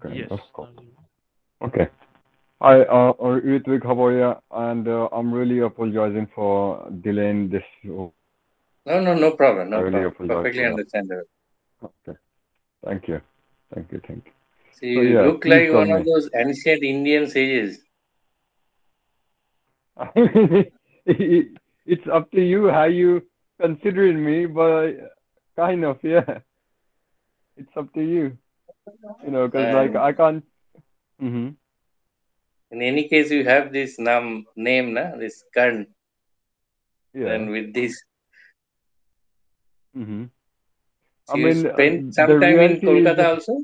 Okay, Yes, that's cool. Arjun. Okay. Hi, Ritvik, how are you? And I'm really apologizing for delaying this. No, no, no problem, I no really problem. apologize for Perfectly that. understandable. Okay. Thank you. Thank you. Thank you. So So you yeah, look please like tell one of me. those ancient Indian sages. It's up to you how you considering me, but kind of, yeah. It's up to you, because like And I can't. Mm-hmm. in any case, you have this name, na? This Karn. Yeah. And with this, Mm-hmm. so I you mean, spent the some time in reality is, Kolkata also?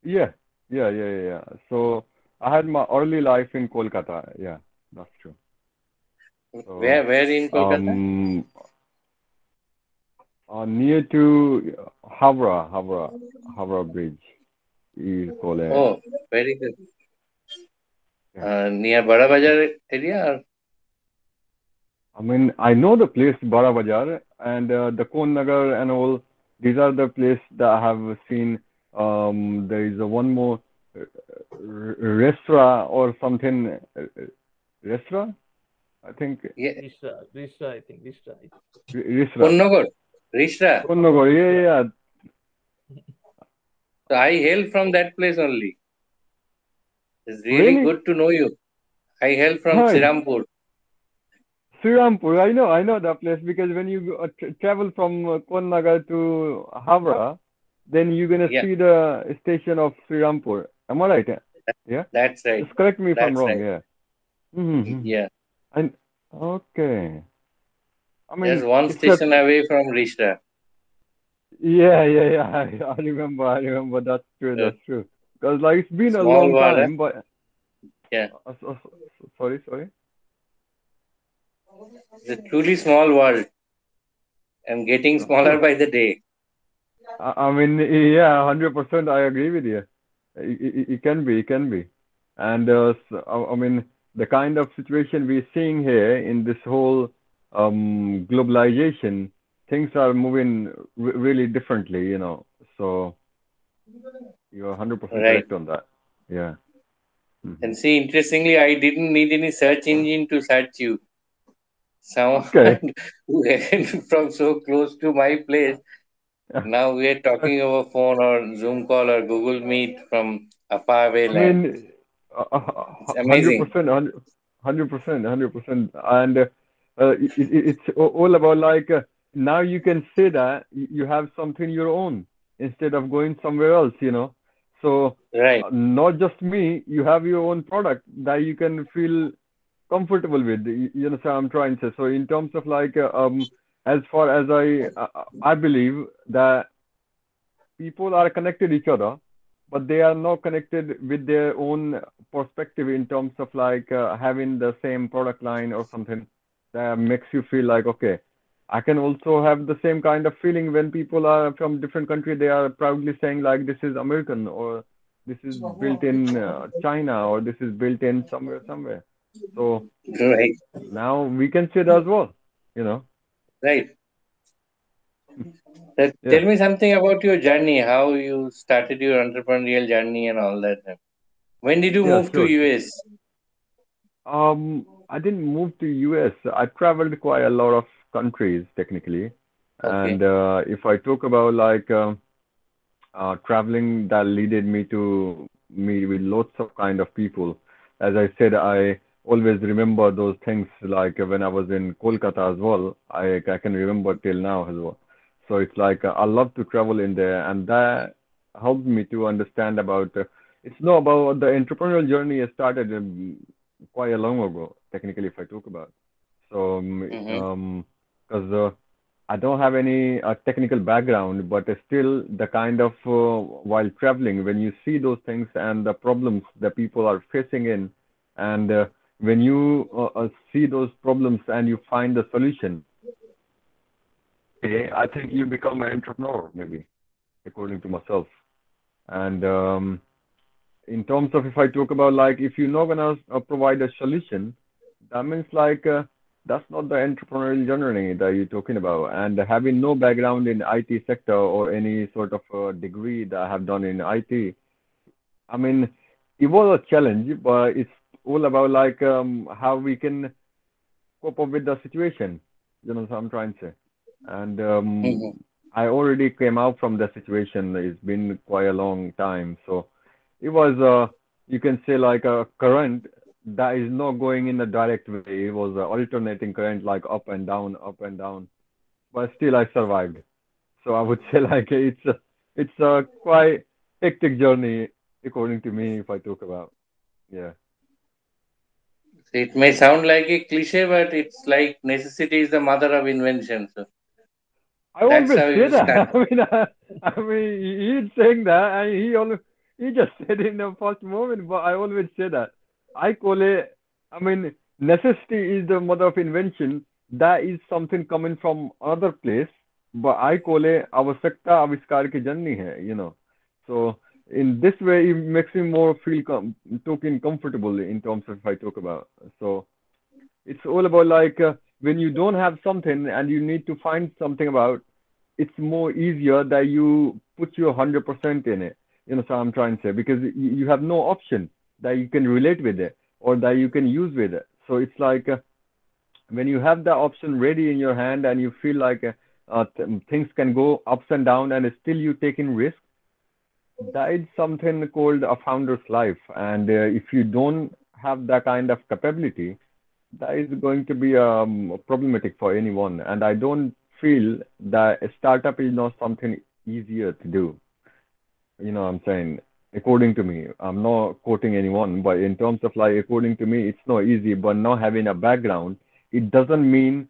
yeah, yeah. So I had my early life in Kolkata. Yeah, that's true. So, Where in Kolkata? um, near to Havra Bridge, you call it. Oh, very good. Yeah. Near Bada Bazaar area? Or? I mean, I know the place Bara Bazaar and the Kon Nagar and all. These are the place that I have seen. There is a one more restaurant or something. Restaurant, I think. Yeah, Risha, I think Risha. Restaurant. Konnagar, Rishra. Kon Nagar. Yeah, Risha. yeah. So I hail from that place only. It's really Really? good to know you. I hail from Hi. Srirampur. Srirampur. I know that place because when you travel from Kon Nagar to Havra, then you're gonna Yeah, see the station of Srirampur. Am I right? Yeah. that's right. Just correct me if I'm That's wrong. right. Yeah. Mm-hmm. Yeah, And okay. I just mean, one it's a station away from Rishra. yeah. I remember. I remember. That's true. So That's true. Because like it's been a small long world. Huh? time. But Yeah, sorry. it's a truly small world and getting That's smaller true. by the day. I mean, yeah, 100%. I agree with you. It can be. It can be. And I mean, the kind of situation we're seeing here in this whole globalization, things are moving really differently. So you're 100% Right. correct on that. Yeah. Hmm. And see, interestingly, I didn't need any search engine to search you. Someone Okay. who hailed from so close to my place. Now we are talking over phone or Zoom call or Google Meet from a faraway I land. mean, It's hundred amazing. percent, 100%, 100%, and it's all about like now you can say that you have something your own instead of going somewhere else. So Right. not just me, you have your own product that you can feel comfortable with. You know, so I'm trying to. So in terms of like as far as I believe that people are connected each other, but they are not connected with their own perspective in terms of like having the same product line or something that makes you feel like, okay, I can also have the same kind of feeling when people are from different country. They are proudly saying like this is American or this is built in China or this is built in somewhere. So Right. now we can say that as well, you know. Right. Yeah, Tell me something about your journey, how you started your entrepreneurial journey and all that. When did you yeah, move to sure. US? I didn't move to US. I traveled quite a lot of countries technically. Okay. And if I talk about like traveling that leaded me to meet with lots of kind of people. As I said, I always remember those things like when I was in Kolkata as well. I can remember till now as well. So it's like I love to travel in there, and that helped me to understand about. It's not about the entrepreneurial journey. I started quite a long ago, technically, if I talk about. So, Mm-hmm. because I don't have any technical background, but still the kind of while traveling, when you see those things and the problems that people are facing in, and when you see those problems and you find the solution, okay, I think you become an entrepreneur, maybe, according to myself. And in terms of if I talk about like if you're not gonna provide a solution, that means like that's not the entrepreneurial journey that you're talking about. And having no background in IT sector or any sort of degree that I have done in IT, I mean, it was a challenge, but it's all about like how we can cope up with the situation. You know what I'm trying to say. And Mhm. I already came out from the situation. It's been quite a long time, so it was you can say like a current that is not going in a direct way. It was a alternating current, like up and down. But still, I survived. So I would say like it's a quite hectic journey according to me if I talk about. Yeah. It may sound like a cliche, but it's like necessity is the mother of invention. So I that's always how say you that. start. I mean, he's saying that, and he just said it in the first moment. But I always say that. I call it. I mean, necessity is the mother of invention. That is something coming from another place. But I call it आवश्यकता आविष्कार की जननी है. So in this way, it makes me more feel talking comfortable in terms of if I talk about. So it's all about like when you don't have something and you need to find something about, it's more easier that you put your 100% in it. So I'm trying to say because you have no option that you can relate with it or that you can use with it. So it's like when you have the option ready in your hand and you feel like things can go ups and down and still you taking risks, that is something called a founder's life. And if you don't have that kind of capability, that is going to be problematic for anyone. And I don't feel that a startup is not something easier to do. What I'm saying, according to me, I'm not quoting anyone, but in terms of like, according to me, it's not easy. But not having a background, it doesn't mean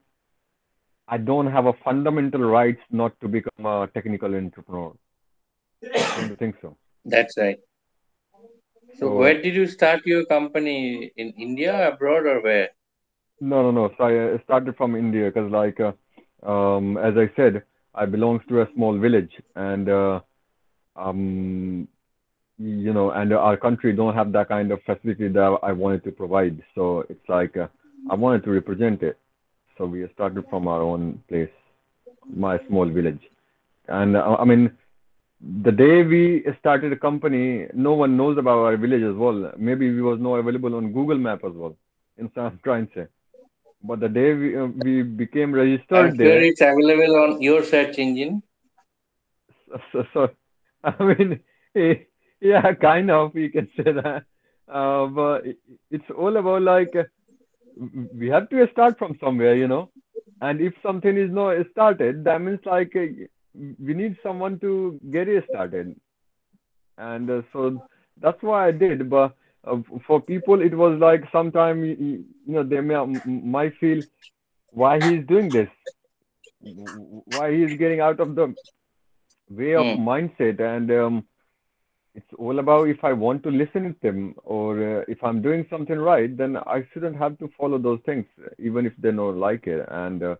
I don't have a fundamental rights not to become a technical entrepreneur. Don't you think so? That's right. So So where did you start your company? In India, abroad, or where? no, no, no. So I started from India because, like, as I said, I belongs to a small village, and um, and our country don't have that kind of facility that I wanted to provide. So it's like I wanted to represent it. So we started from our own place, my small village, and I mean, the day we started a company, no one knows about our village as well. Maybe we was not available on Google Map as well. In some trying to say. But the day we became I'm registered sure there, it's available on your search engine. so I mean, eh, yeah, kind of you can say that. But it's all about like we have to start from somewhere. And if something is not started, that means like we need someone to get it started. And so that's why I did. But for people, it was like sometime they might feel why he's doing this, why he's getting out of the way of Hmm. mindset. And it's all about if I want to listen to them or if I'm doing something right, then I shouldn't have to follow those things, even if they don't like it. And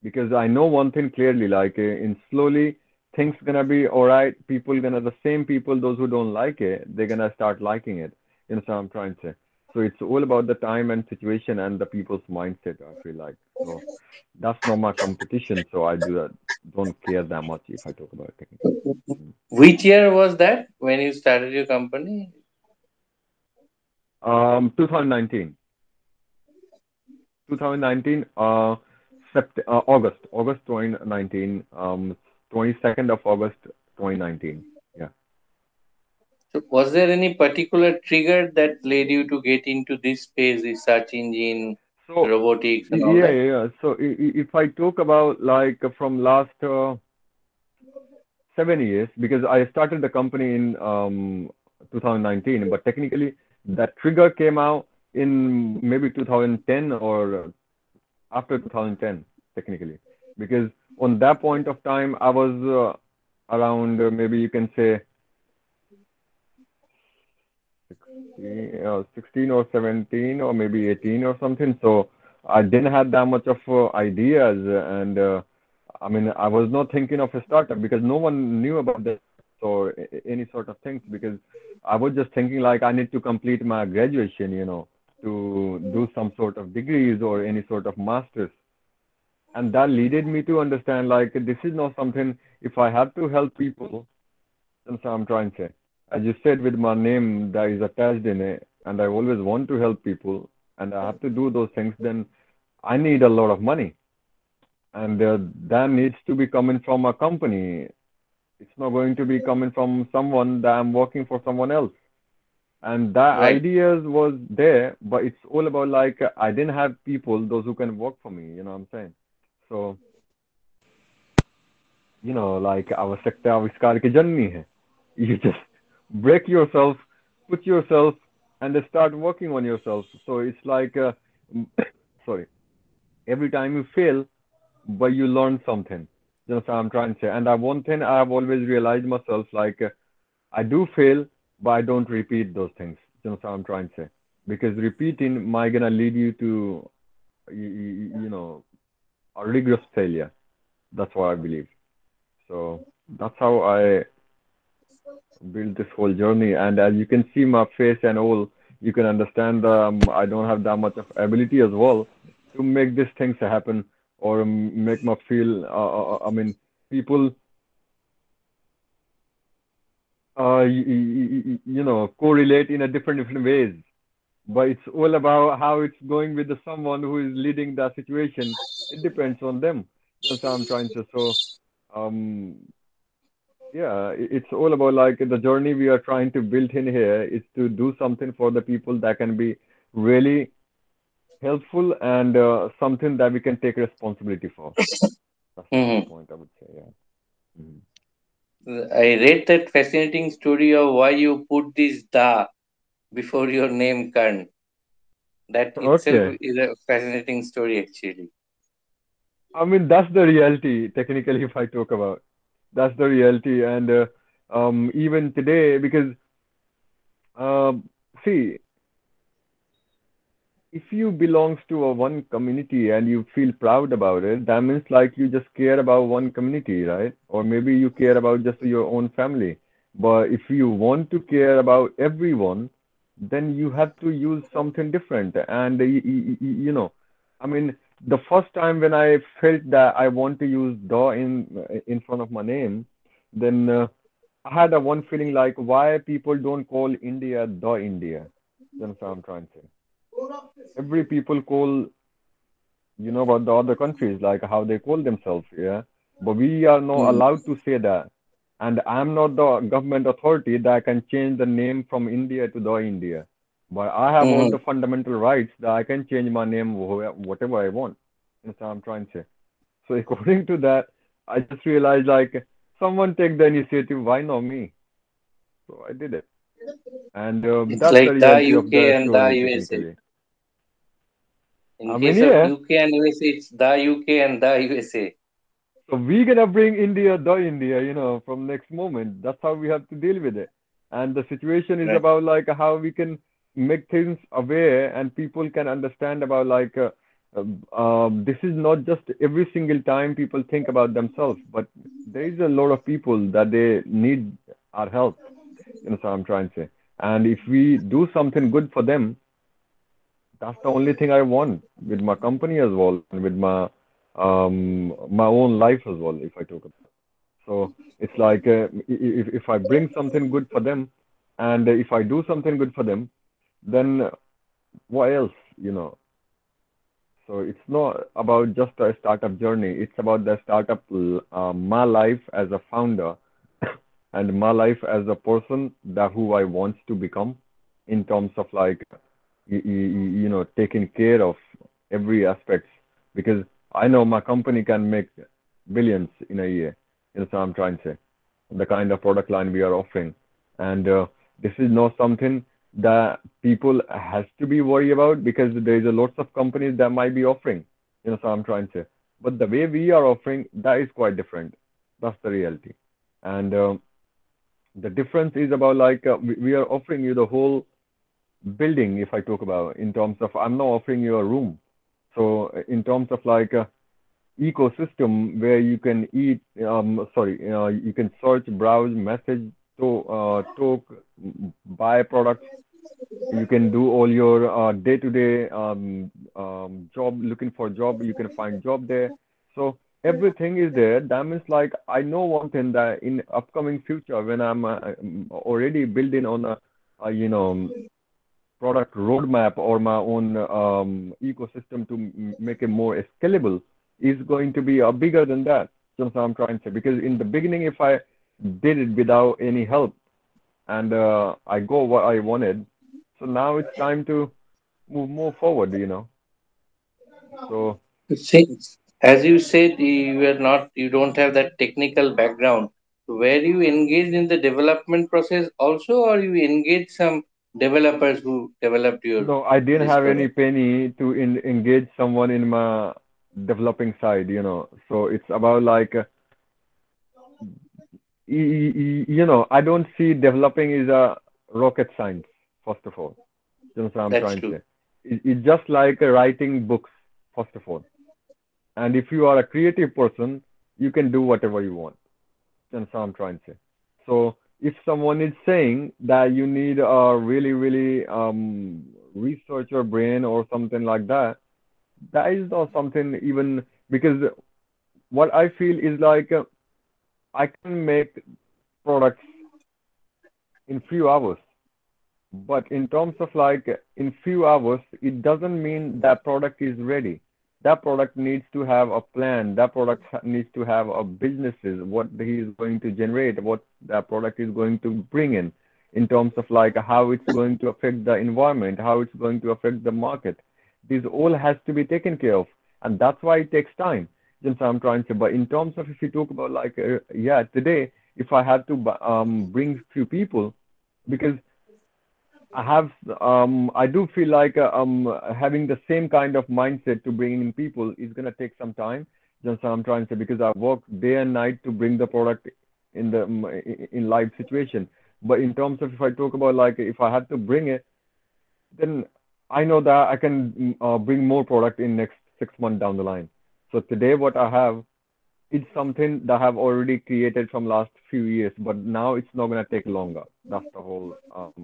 because I know one thing clearly, like in slowly things gonna be all right. People gonna the same people, those who don't like it, they're gonna start liking it. So I'm trying to say. So it's all about the time and situation and the people's mindset. I feel like so that's not my competition. So I do that. Don't care that much if I talk about technical. Mm. Which year was that when you started your company? 2019. 2019. August 2019. 22nd of August 2019. Yeah. So was there any particular trigger that led you to get into this space, the search engine, So robotics, and all yeah, that? yeah, yeah. So if I talk about like from last 7 years, because I started the company in 2019, but technically that trigger came out in maybe 2010 or after 2010, technically, because on that point of time I was around maybe you can say 16 or 17 or maybe 18 or something. So I didn't have that much of ideas, and I mean, I was not thinking of a startup because no one knew about this or any sort of things because I was just thinking like I need to complete my graduation. to do some sort of degrees or any sort of masters. And that leaded me to understand like this is not something, if I have to help people, that's what I'm trying to say. As you said, with my name that is attached in it, and I always want to help people, and I have to do those things, then I need a lot of money. And that needs to be coming from a company. It's not going to be coming from someone that I'm working for someone else. And that Right. ideas was there, but it's all about like I didn't have people, those who can work for me, you know what I'm saying? So, like आवश्यकता आविष्कार की जननी है. You just break yourself, put yourself, and then start working on yourself. So it's like, sorry, every time you fail, but you learn something. That's what I'm trying to say. And one thing I've always realized myself, like I do fail, but I don't repeat those things. That's what I'm trying to say. Because repeating might gonna lead you to, you know, a rigorous failure. That's what I believe. So that's how I built this whole journey. And as you can see my face and all, you can understand I don't have that much of ability as well to make these things happen or make me feel. I mean, people, correlate in a different ways. But it's all about how it's going with the someone who is leading that situation. It depends on them. That's what I'm trying to. So, um, yeah, it's all about like the journey we are trying to build in here is to do something for the people that can be really helpful and something that we can take responsibility for. That's the whole Hmm. point, I would say. Yeah. Mhm. I read that fascinating story of why you put this da before your name, Karn. That itself Okay. is a fascinating story, actually. I mean, that's the reality, technically, if I talk about. That's the reality. And even today, because, um, see, if you belongs to a one community and you feel proud about it, that means like you just care about one community, right? Or maybe you care about just your own family. But if you want to care about everyone, then you have to use something different. And I mean, the first time when I felt that I want to use the in front of my name, then I had a one feeling like why people don't call India the India. That's what I'm trying to say. Every people call, about the other countries, like how they call themselves, yeah. But we are not Hmm. allowed to say that. And I'm not the government authority that can change the name from India to the India. But I have all Hmm. the fundamental rights that I can change my name whatever I want. That's what I'm trying to say. So according to that, I just realized like someone take the initiative, why not me? So I did it. And It's that's the like the reality of UK the and the story USA. technically. In I mean, case of yeah. UK and USA, it's the UK and the USA. So we gonna bring India, the India, from next moment. That's how we have to deal with it. And the situation is Right. about like how we can make things aware and people can understand about like this is not just every single time people think about themselves, but there is a lot of people that they need our help. So I'm trying to say. And if we do something good for them, that's the only thing I want with my company as well and with my own life as well, if I talk about. So it's like if I bring something good for them, and if I do something good for them, then what else, you know? So it's not about just a startup journey. It's about the startup, my life as a founder, and my life as a person that who I want to become, in terms of like taking care of every aspect. Because I know my company can make billions in a year. What I'm trying to say. The kind of product line we are offering, and this is not something that people has to be worried about because there's a lots of companies that might be offering. So I'm trying to say. But the way we are offering, that is quite different. That's the reality. And the difference is about like we are offering you the whole building, if I talk about in terms of I'm not offering you a room. So in terms of like ecosystem where you can eat, you can search, browse, message, talk, buy products. You can do all your day-to-day job, looking for job. You can find job there. So everything is there. That means like I know one thing that in upcoming future when I'm already building on a product roadmap or my own ecosystem to make it more scalable is going to be bigger than that. That's what I'm trying to say. Because in the beginning, if I did it without any help and I go what I wanted, so now it's time to move more forward. So See, as you said, you don't have that technical background. Were you engaged in the development process also, or you engaged some developers who developed your no, I didn't this have any product? penny to engage someone in my developing side. So it's about like I don't see developing is a rocket science, first of all. You know what I'm That's trying to true. say? It's just like writing books, first of all. And if you are a creative person, you can do whatever you want. That's what I'm trying to say. So if someone is saying that you need a really, really researcher brain or something like that, that is not something even because what I feel is like I can make products in few hours. But in terms of like in few hours, it doesn't mean that product is ready. That product needs to have a plan. That product needs to have a businesses, what he is going to generate, what that product is going to bring in terms of like how it's going to affect the environment, how it's going to affect the market. This all has to be taken care of, and that's why it takes time. Just I'm trying to. But in terms of if you talk about like yeah, today if I had to bring few people because I do feel like having the same kind of mindset to bring in people is gonna take some time. Just I'm trying to say because I work day and night to bring the product in the in live situation. But in terms of if I talk about like if I had to bring it, then I know that I can bring more product in next 6 months down the line. So today what I have it's something that I have already created from last few years, but now it's not gonna take longer. That's the whole,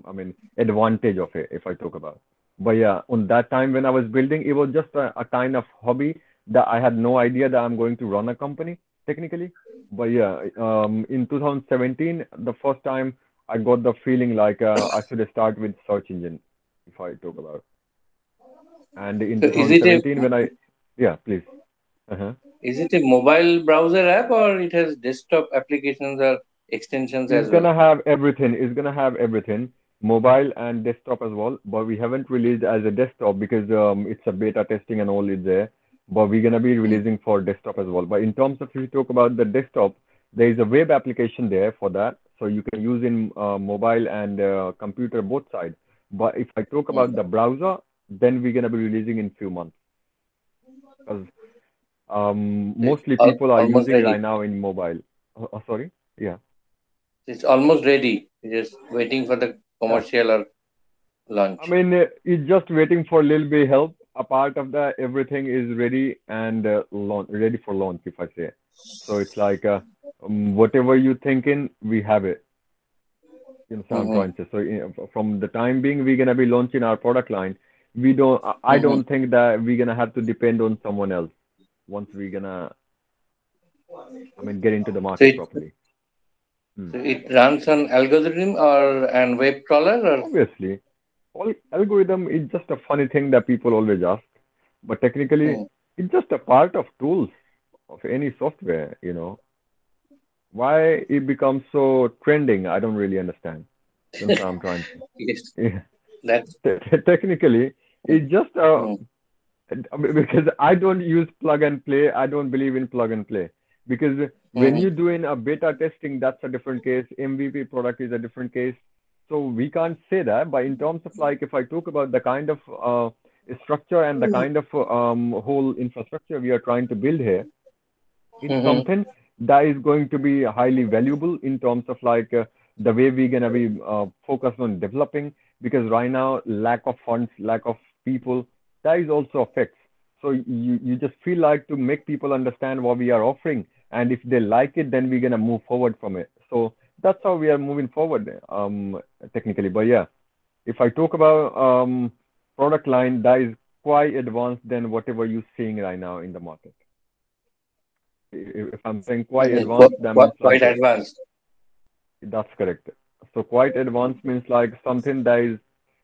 I mean, advantage of it if I talk about. But yeah, on that time when I was building, it was just a kind of hobby that I had no idea that I'm going to run a company technically. But yeah, in 2017, the first time I got the feeling like I should start with search engine if I talk about. And in So 2017, when yeah, please. Uh-huh. is it a mobile browser app, or it has desktop applications or extensions It's as well? gonna have everything. It's gonna have everything, mobile and desktop as well. But we haven't released as a desktop because it's a beta testing and all is there. But we're gonna be Hmm. releasing for desktop as well. But in terms of if you talk about the desktop, there is a web application there for that, so you can use in mobile and computer both sides. But if I talk Hmm. about the browser, then we're gonna be releasing in few months because It's mostly people are almost using ready. right now in mobile. Sorry, yeah. It's almost ready. You're just waiting for the Yeah. commercial or I launch. mean, it's just waiting for a little bit help. A part of that, everything is ready and ready for launch, if I say. So it's like whatever you thinking, we have it. So I'm Hmm. trying to. So from the time being, we're gonna be launching our product line. We don't. I Hmm. don't think that we're gonna have to depend on someone else once we're gonna. I mean, get into the So market it properly. Hmm. so it runs on algorithm or and web crawler or. Obviously, all algorithm is just a funny thing that people always ask, but technically, Hmm. it's just a part of tools of any software. Why it becomes so trending, I don't really understand. That's what I'm trying to. Yes, Yeah. that's. Technically, it's just Hmm. because I don't use plug and play. I don't believe in plug and play because when Hmm. you're doing a beta testing, that's a different case. MVP product is a different case. So we can't say that. But in terms of like, if I talk about the kind of structure and the kind of whole infrastructure we are trying to build here, it's Hmm. something that is going to be highly valuable in terms of like the way we're gonna be focused on developing because right now lack of funds, lack of people, that is also affects. So you just feel like to make people understand what we are offering, and if they like it, then we're gonna move forward from it. So that's how we are moving forward, technically. But yeah, if I talk about product line that is quite advanced than whatever you're seeing right now in the market. If I'm saying quite advanced, that means Quite like advanced. that's correct. So quite advanced means like something that is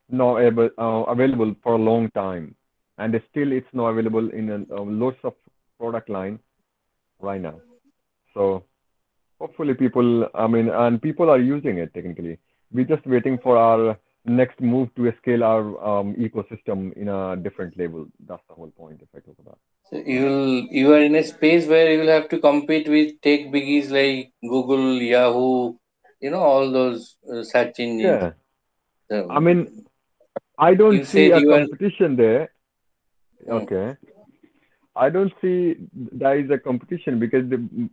not available for a long time, and still it's not available in lots of product line right now. So hopefully people, I mean, and people are using it technically. We're just waiting for our next move to scale our ecosystem in a different level. That's the whole point if I talk about. So you are in a space where you will have to compete with tech biggies like Google, Yahoo, all those search engines. Yeah, I So mean, I don't you see said a you are. competition there. Mm, Okay. I don't see there is a competition because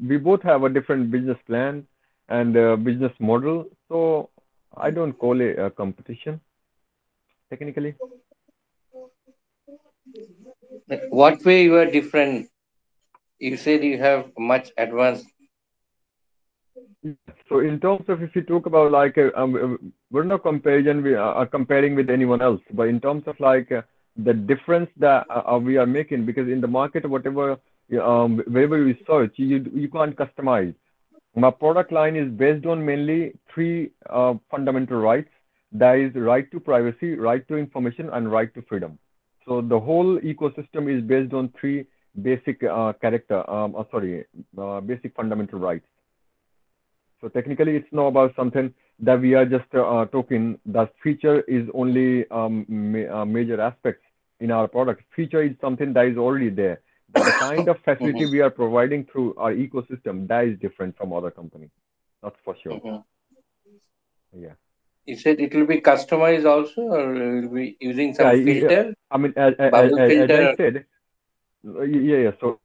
we both have a different business plan and business model. So I don't call it a competition technically. what way you are different? You said you have much advanced. So in terms of if you talk about like we're not comparison we are comparing with anyone else, but in terms of like the difference that we are making because in the market whatever wherever you search you can't customize. My product line is based on mainly three fundamental rights. That is right to privacy, right to information, and right to freedom. So the whole ecosystem is based on three basic basic fundamental rights. So technically, it's not about something that we are just talking. That feature is only major aspects in our product. Feature is something that is already there. But the kind of facility Mhm, we are providing through our ecosystem, that is different from other companies. That's for sure. mhm. Yeah. You said it will be customized also, or you will be using Yeah. some filter, I mean, bubble as I filter. said, yeah. So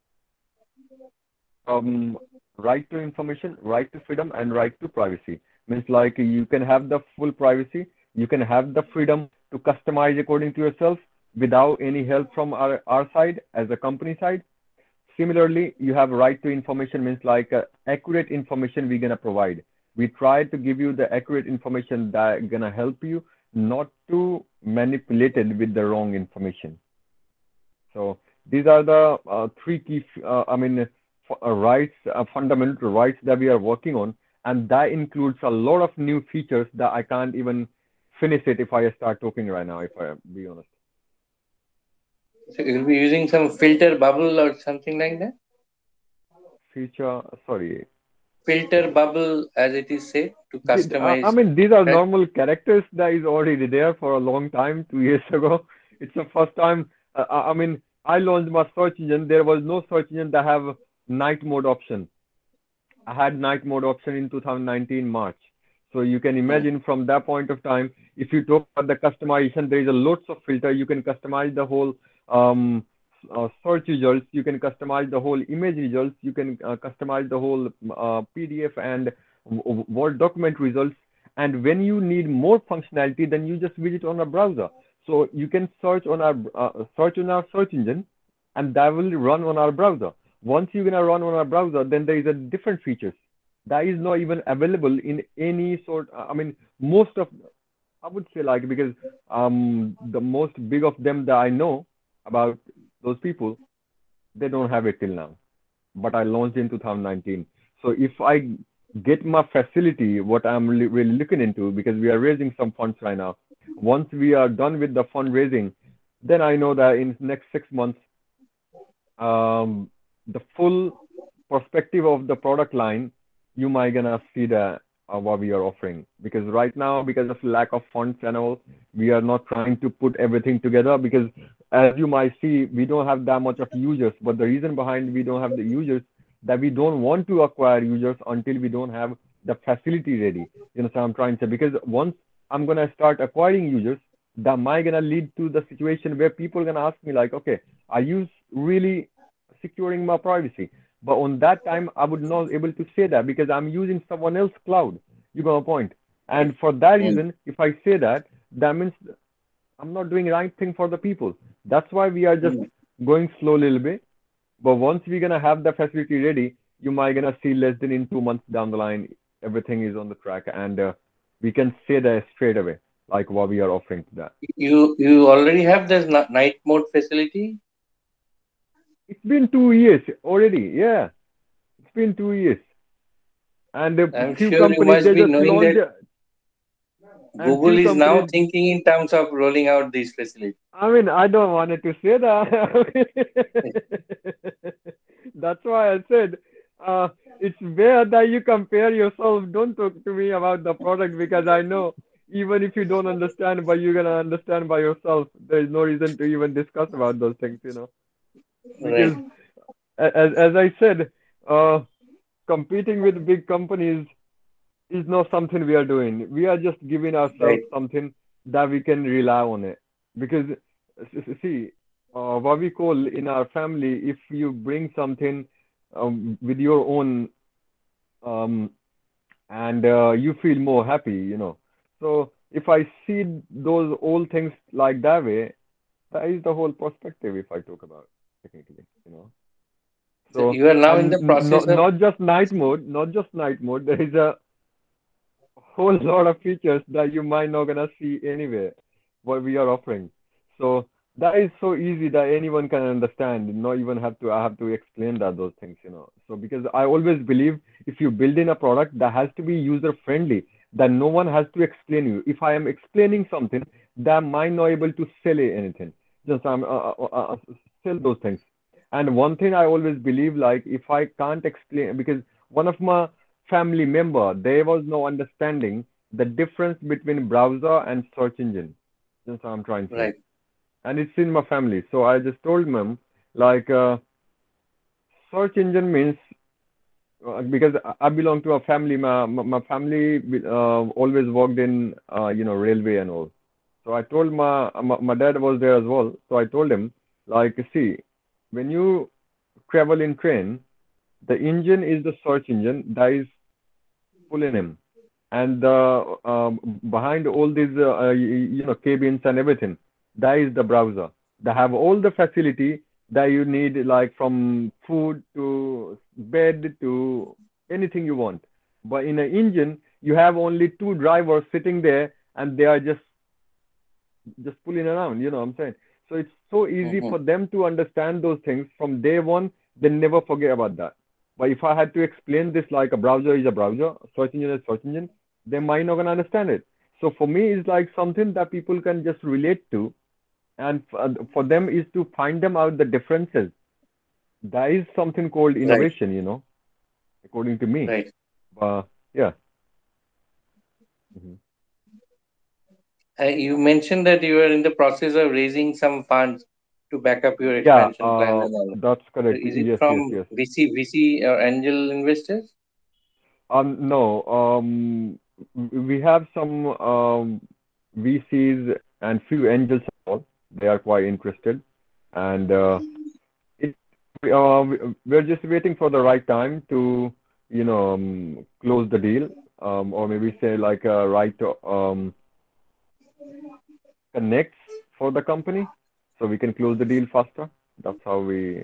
um, right to information, right to freedom, and right to privacy. Means like you can have the full privacy, you can have the freedom to customize according to yourself without any help from our side as a company side. Similarly, you have right to information means like accurate information we're gonna provide. We try to give you the accurate information that gonna help you not to manipulate it with the wrong information. So these are the three key, rights, fundamental rights that we are working on, and that includes a lot of new features that I can't even finish it if I start talking right now. If I be honest, So you will be using some filter bubble or something like that. feature. Sorry, Filter bubble, as it is said, to I customize. mean these are Right? normal characters that is already there for a long time. 2 years ago, it's the first time. I mean, I launched my search engine. There was no search engine that have night mode option. I had night mode option in 2019 March. So you can Mm, imagine from that point of time, if you talk about the customization, there is a lots of filter. You can customize the whole um, search results. You can customize the whole image results. You can customize the whole PDF and Word document results. And when you need more functionality, then you just visit on a browser. So you can search on our search engine, and that will run on our browser. Once you're gonna run on a browser, then there is a different features that is not even available in any sort. I mean, most of I would say like because the most big of them that I know about those people, they don't have it till now. But I launched in 2019. So if I get my facility, what I'm really looking into, because we are raising some funds right now. Once we are done with the fundraising, then I know that in next 6 months um, the full perspective of the product line, you might gonna see the what we are offering. Because right now, because of lack of funds and all, we are not trying to put everything together because as you might see, we don't have that much of users. But the reason behind we don't have the users that we don't want to acquire users until we don't have the facility ready. You know, so I'm trying to say because once I'm gonna start acquiring users, that might gonna lead to the situation where people are gonna ask me like, okay, are you really securing my privacy? But on that time, I would not able to say that because I'm using someone else's cloud. You got a point. And for that mm, reason, if I say that, that means I'm not doing the right thing for the people. That's why we are just mm. going slow a little bit. But once we're gonna have the facility ready, you might gonna see less than in 2 months down the line, everything is on the track, and we can say that straight away. like what we are offering to that. You already have this night mode facility? It's been 2 years already. Yeah, it's been 2 years, and a I'm few sure you companies must they be just knowing launch, that and Google few is now companies. thinking in terms of rolling out these facilities. I mean, I don't want it to say that. That's why I said it's rare that you compare yourself. Don't talk to me about the product because I know even if you don't understand, but you're gonna understand by yourself. There is no reason to even discuss about those things, Right, because as I said, uh, competing with big companies is not something we are doing. We are just giving right, ourselves something that we can rely on it. Because see, what we call in our family, if you bring something with your own um, and you feel more happy. So if I see those old things like that way, that is the whole perspective if I talk about technically. so So you are now in the and process not of not just night mode, not just night mode. There is a whole lot of features that you might not gonna see anywhere what we are offering. So that is so easy that anyone can understand. Not even have to I have to explain that those things. So because I always believe if you build in a product that has to be user friendly, that no one has to explain you. If I am explaining something, that might not able to sell anything. Just sell those things. And one thing I always believe, like if I can't explain, because one of my family member, there was no understanding the difference between browser and search engine. That's what I'm trying to say. right. And it's in my family. So I just told them, like, search engine means, because I belong to a family, my family always worked in, railway and all. So I told my dad was there as well. So I told him, like, see, when you travel in train, the engine is the search engine that is pulling him. And behind all these cabins and everything, that is the browser. They have all the facility that you need, like from food to bed to anything you want. But in an engine you have only two drivers sitting there, and they are just pulling around, you know what I'm saying? So it's so easy Hmm. for them to understand those things from day one. They never forget about that. But if I had to explain this like a browser is a browser, search engine is search engine, they might not gonna understand it. So for me, it's like something that people can just relate to, and for them is to find them out the differences. That is something called Right, innovation, according to me. right. Yeah. Mhm. You mentioned that you are in the process of raising some funds to back up your Yeah, expansion plans and all. that's correct. Is it Yes, from yes, yes. VC or angel investors? No. We have some VCs and few angels as well. They are quite interested, and it we're just waiting for the right time to, close the deal, or maybe say like a right connects for the company, so we can close the deal faster. That's how we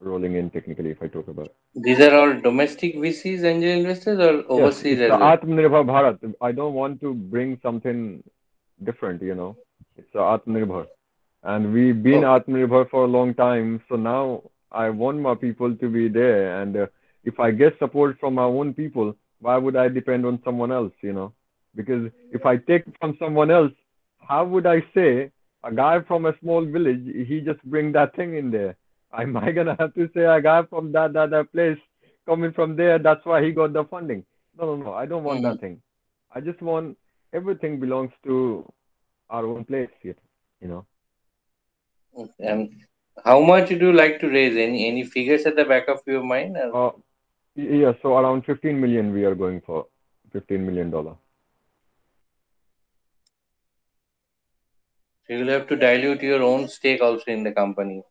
rolling in technically, if I talk about. These are all domestic VCs, angel investors, or Yes, overseas it's as a well? Atmanirbhar Bharat. I don't want to bring something different. It's a Atmanirbhar. And we've been Okay. Atmanirbhar for a long time. So now I want my people to be there. And if I get support from my own people, why would I depend on someone else? Because if I take from someone else, how would I say a guy from a small village, he just bring that thing in there? Am I gonna have to say a guy from that place coming from there, that's why he got the funding? No, no, no. I don't want Mhm. that thing. I just want everything belongs to our own place here, you know. And how much would you like to raise? Any figures at the back of your mind? Or Uh, yeah, so around 15 million we are going for. $15 million. you will have to dilute your own stake also in the company.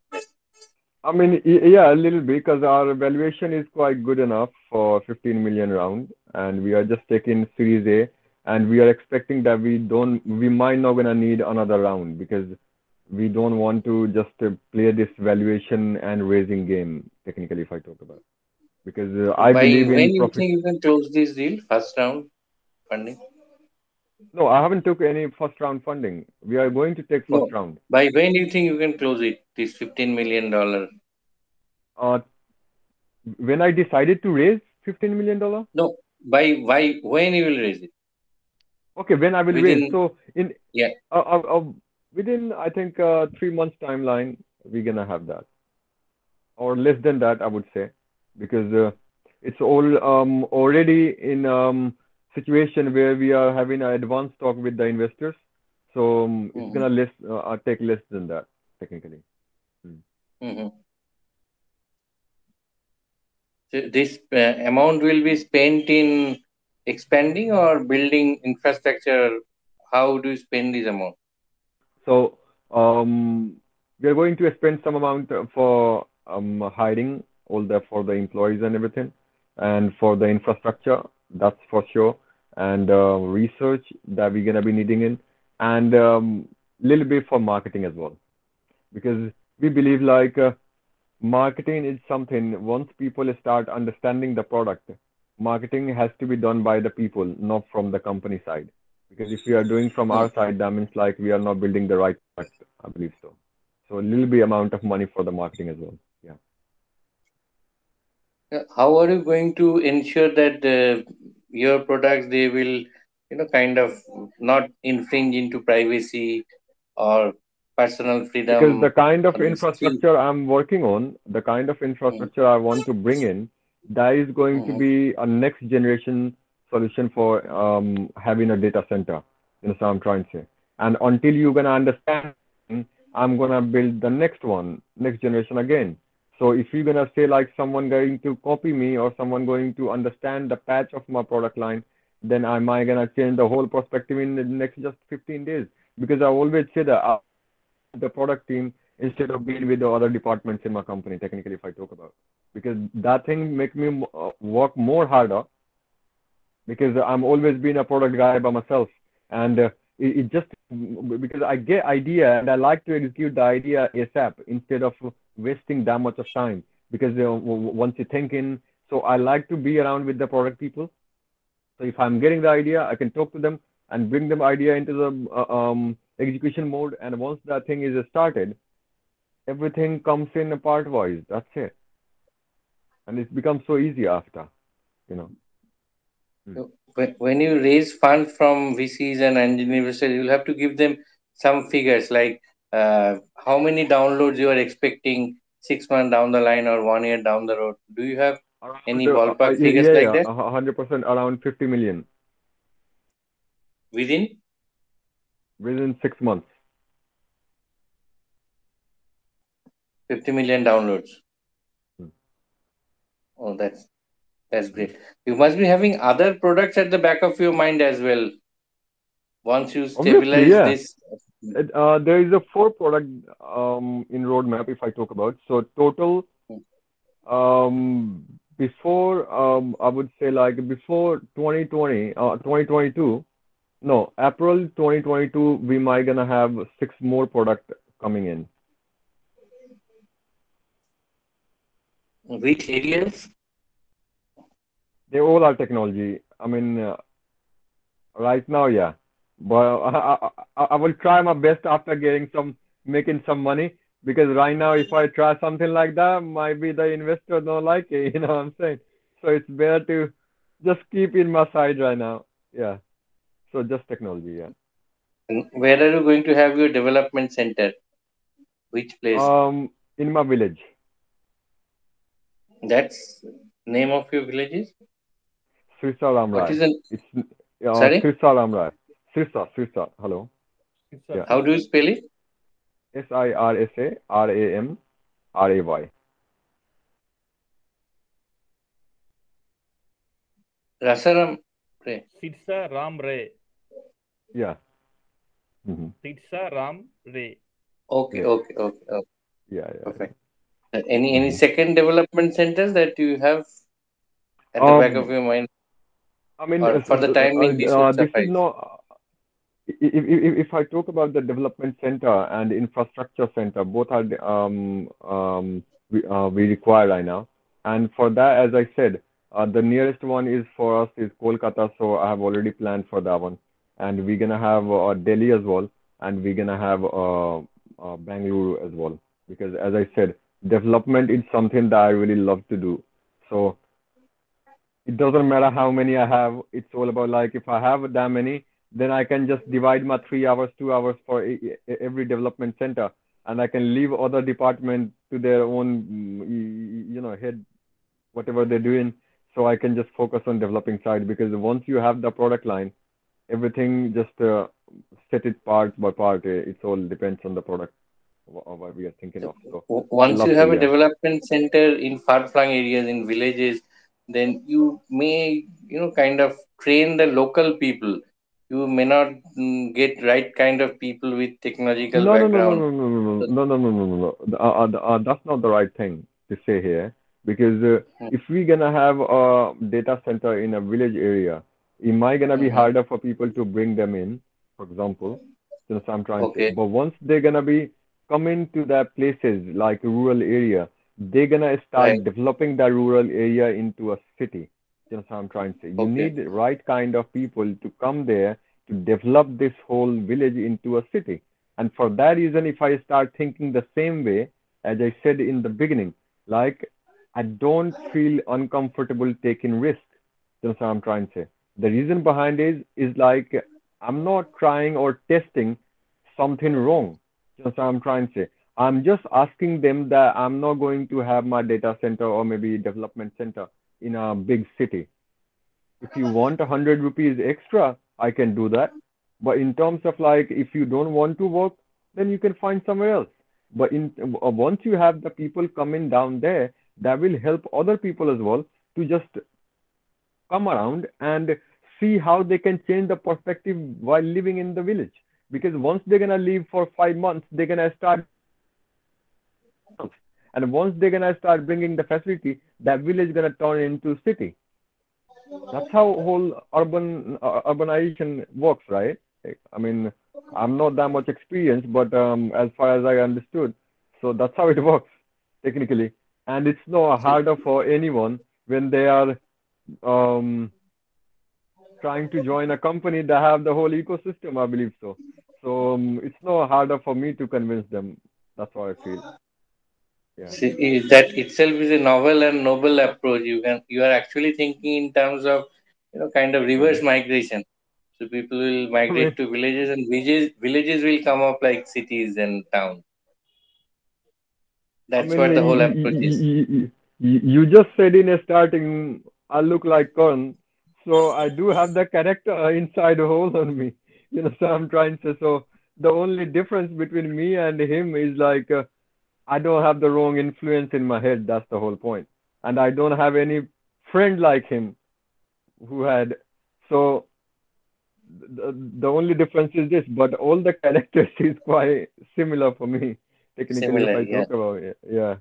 I mean, yeah, a little bit because our valuation is quite good enough for 15 million round, and we are just taking Series A, and we are expecting that we might not gonna need another round because we don't want to just play this valuation and raising game technically, if I talk about, because So I by believe in when you profit. think you can close this deal? First round funding? No, I haven't took any first round funding. We are going to take No. first round. By when do you think you can close it? This $15 million. Uh, when I decided to raise $15 million. No. By when you will raise it? Okay, when I will raise. Within, So in yeah. uh, uh, uh, within I think 3 months timeline, we're gonna have that, or less than that, I would say, because it's all already in situation where we are having an advanced talk with the investors. So it's Mm-hmm. gonna take less than that technically. Mm. Mm-hmm. So this amount will be spent in expanding or building infrastructure. How do you spend this amount? So we are going to spend some amount for hiring all the for the employees and everything, and for the infrastructure, that's for sure, and research that we're gonna be needing in, and little bit for marketing as well, because we believe like marketing is something once people start understanding the product, marketing has to be done by the people, not from the company side. Because if we are doing from Hmm. our side, that means like we are not building the right product, I believe so. So a little bit amount of money for the marketing as well. Yeah. How are you going to ensure that your products they will, kind of not infringe into privacy or personal Because the freedom? kind I of mean, still. infrastructure I'm working on, the kind of Mm, infrastructure I want to bring in, that is going to mm, be a next generation solution for having a data center. You know, so I'm trying to say. And until you're gonna understand, I'm gonna build the next one, next generation again. So if you're gonna say like someone going to copy me or someone going to understand the patch of my product line, then am I gonna change the whole perspective in the next just 15 days? Because I always say that the product team instead of being with the other departments in my company, technically, if I talk about. Because that thing make me work more harder because I'm always been a product guy by myself. And it just because I get idea and I like to execute the idea ASAP instead of wasting that much of time. Because once you're thinking, so I like to be around with the product people. So if I'm getting the idea, I can talk to them and bring them idea into the execution mode. And once that thing is started, everything comes in a part wise. That's it. And it becomes so easy after, you know. Mm. so when you raise funds from VCs and angel investors, you'll have to give them some figures like how many downloads you are expecting 6 months down the line or 1 year down the road. Do you have Around, any ballpark figures yeah, like yeah, that 100% around 50 million within within 6 months. 50 million downloads? Mm. Oh, that's Mm. great. You must be having other products at the back of your mind as well. Once you Obviously, stabilize yeah. this, There is a four product in roadmap if I talk about. So total before I would say like before 2020 2022. No, April 2022, we might gonna have six more product coming in. which areas? They all are technology. I mean, right now, yeah. But I will try my best after getting making some money because right now, if I try something like that, might be the investor don't like it. You know what I'm saying? So it's better to just keep in my side right now. Yeah. So just technology, yeah. And where are you going to have your development center? Which place? In my village, That's name of your villages? Sirsa What Ramrai. is the It's sorry? Sirsa Ramrai. Sirsa. Hello. It's Yeah. How do you spell it? SIRSARAMRAY. Rasaram. Pray. Sitsa Ram Ray. Yeah. Mm-hmm. Sitsa Ram Ray. Okay, Right. okay, okay, okay. Yeah. Perfect. Any Mm-hmm. second development centers that you have at the back of Um, your mind, I mean, or for the time being, this would this is suffice? not. If I talk about the development center and infrastructure center, both are we require right now. And for that, as I said, the nearest one is for us is Kolkata, so I have already planned for that one. and we're gonna have Delhi as well, and we're gonna have Bangalore as well. Because as I said, development is something that I really love to do. So it doesn't matter how many I have. It's all about like if I have that many, then I can just divide my 3 hours, 2 hours for every development center, and I can leave other department to their own, head, whatever they're doing. So I can just focus on developing side because once you have the product line, everything just set it part by part. It's all depends on the product or what we are thinking of. So I Once you love to, have a yeah. development center in far-flung areas, in villages, then you may, kind of train the local people. You may not get right kind of people with technological No, no, no, no, background. no, no, no, So, no, no, no, no, no, no. That's not the right thing to say here because if we're gonna have a data center in a village area, it might gonna be mhm. harder for people to bring them in, for example. That's what I'm trying to say. Okay, But once they're gonna be coming to the places like rural area, they're gonna right. start developing the rural area into a city. That's what I'm trying to say. You Okay. need the right kind of people to come there to develop this whole village into a city. And for that reason, if I start thinking the same way, as I said in the beginning, like I don't feel uncomfortable taking risk. That's what I'm trying to say. The reason behind is like I'm not trying or testing something wrong. That's what I'm trying to say. I'm just asking them that I'm not going to have my data center or maybe development center in a big city. If you want 100 rupees extra, I can do that. But in terms of like, if you don't want to work, then you can find somewhere else. But once you have the people coming down there, that will help other people as well to just come around and see how they can change the perspective while living in the village. Because once they're gonna leave for 5 months, they're gonna start, and once they're gonna start bringing the facility, that village gonna turn into city. That's how whole urbanization works, right? I mean, I'm not that much experienced, but as far as I understood, so that's how it works technically. And it's no So, harder for anyone when they are um, trying to join a company that have the whole ecosystem, I believe so. So it's no harder for me to convince them. That's how I feel. Yeah. see, that itself is a novel and noble approach. You are actually thinking in terms of, kind of Mhm. reverse migration. So people will I mean, migrate to villages, and villages will come up like cities and towns. I That's mean, what the whole approach is. you just said in a starting, I look like Kern, so I do have the character inside a hole on me. So I'm trying to say. So the only difference between me and him is like I don't have the wrong influence in my head. That's the whole point. And I don't have any friend like him who had. So the only difference is this, but all the characters is quite similar for me, technically, if Similar, I yeah. talk about it. Yeah.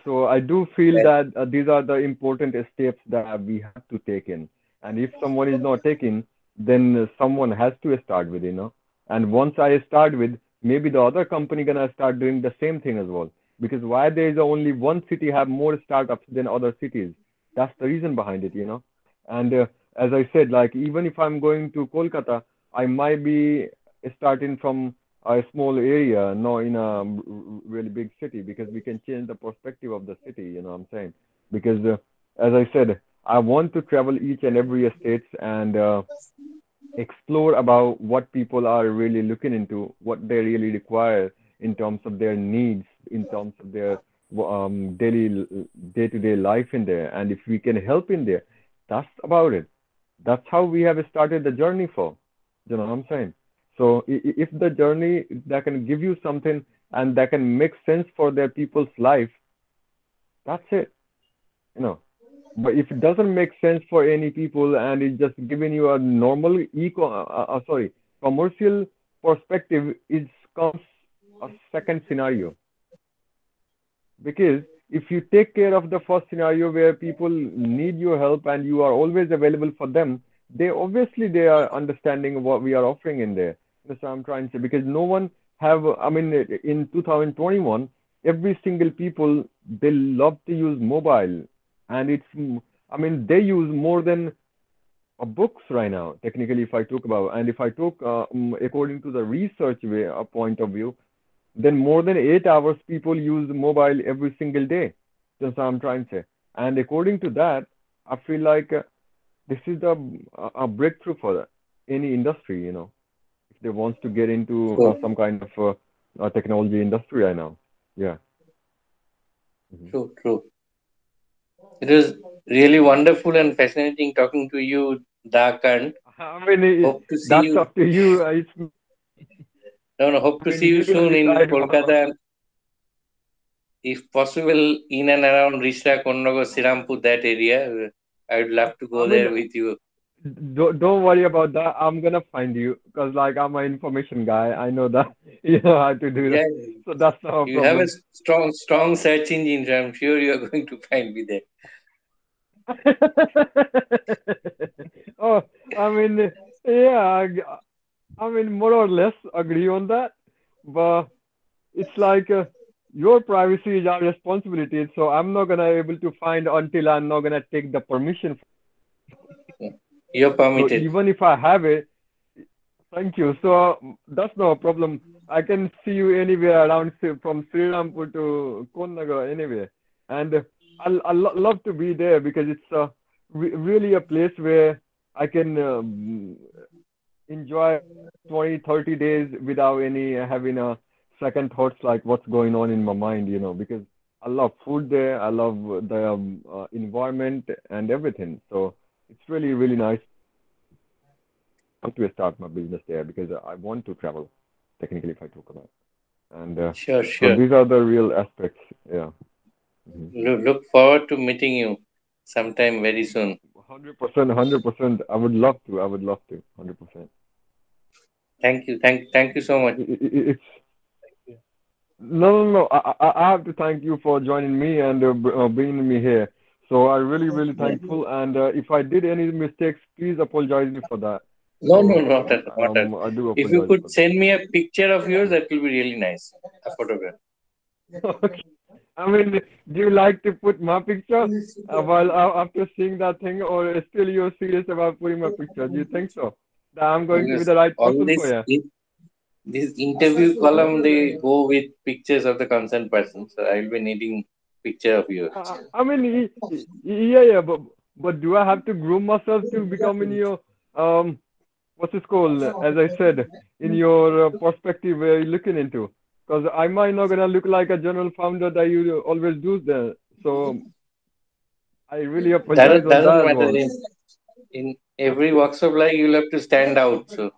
So I do feel Right. that these are the important steps that we have to take in. And if someone is not taking, then someone has to start with. And once I start with, maybe the other company gonna start doing the same thing as well. Because why there is only one city have more startups than other cities? That's the reason behind it. And as I said, like even if I'm going to Kolkata, I might be starting from a small area, not in a really big city, because we can change the perspective of the city. You know what I'm saying? Because as I said, I want to travel each and every states and explore about what people are really looking into, what they really require in terms of their needs, in terms of their daily day-to-day life in there, and if we can help in there, that's about it. That's how we have started the journey for. You know what I'm saying? So if the journey that can give you something and that can make sense for their people's life, that's it. You know. But if it doesn't make sense for any people and it's just giving you a normal commercial perspective, it comes a second scenario. Because if you take care of the first scenario where people need your help and you are always available for them, they are understanding what we are offering in there. That's what I'm trying to say. Because no one have, I mean, in 2021, every single people, they love to use mobile, and I mean, they use more than books right now, technically, if I talk about, and if I talk according to the research way, point of view, then more than 8 hours people use mobile every single day. That's what I'm trying to say. And according to that, I feel like this is a breakthrough for any industry, if they wants to get into True, some kind of technology industry right now. Yeah. Mhm. true, true. It was really wonderful and fascinating talking to you, Dakan. I mean, Hope to see that's you. up to you. No, no, hope I to mean, see you you're gonna soon in decide. Kolkata, if possible, in and around Rishra, Konnagar, Sirampur, that area. I would love to I go mean, there with you. don't worry about that. I'm gonna find you because, like, I'm an information guy. I know that you know how to do that, Yeah, so that's not a you have a problem. strong search engine, so I'm sure you are going to find me there. Oh, I mean, yeah, I mean, more or less agree on that, but it's like your privacy is our responsibility. So I'm not gonna able to find until I'm not gonna take the permission. You're So permitted. even if I have it, thank you. So that's no problem. I can see you anywhere around from Sri Rampur to Konnagar, anywhere. And I love to be there because it's really a place where I can enjoy 20, 30 days without any having a second thoughts like what's going on in my mind, because I love food there. I love the environment and everything. So it's really, really nice to start my business there because I want to travel, technically, if I talk about. And Sure, so sure. these are the real aspects. Yeah. Mhm. Look forward to meeting you sometime very soon. 100%, 100%. I would love to. I would love to. 100%. Thank you. Thank you so much. It's no, no, no. I have to thank you for joining me and bringing me here. So I really, really Yeah. thankful. And if I did any mistakes, please apologize me for that. No, no, So not at all. Not at all. I do If you apologize could for send me a picture of yours, that will be really nice. A photograph. that. I mean, do you like to put my picture while after seeing that thing, or still you're serious about putting my picture? Do you think so? That I'm going to be Because the right all person for you? this interview column, they go with pictures of the concerned person. So I will be needing picture of yours. I mean, yeah, yeah, but do I have to groom myself to become in your what's it called? As I said, in your perspective, where you're looking into, because I might not gonna look like a general founder that you always do there. So I really apologize That on doesn't that as matter. well. In every walks of life, you'll have to stand out. So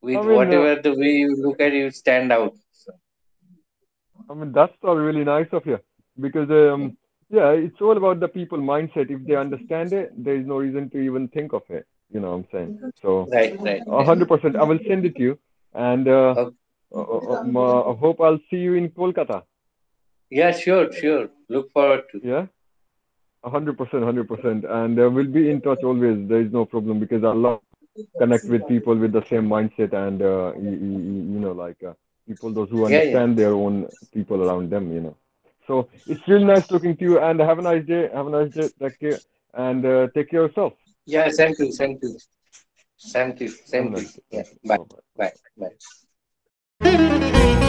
I with mean, whatever the way you look at it, you stand out. So, that's all really nice of you because yeah, it's all about the people mindset. If they understand it, there is no reason to even think of it. You know what I'm saying? So right, right, a right. 100%, I will send it to you, and Okay. I hope I'll see you in Kolkata. Yeah, sure, sure. Look forward to. Yeah, 100%, 100%, and we'll be in touch always. There is no problem because I love connect with people with the same mindset and like people those who Yeah, yeah. understand their own people around them. So it's really nice talking to you, and have a nice day. Have a nice day. Take care, and take care of yourself. Yeah, same to you, same to you. Same to you, Have a same to nice you. day. Yeah, Thank you. bye, Bye bye. bye, bye.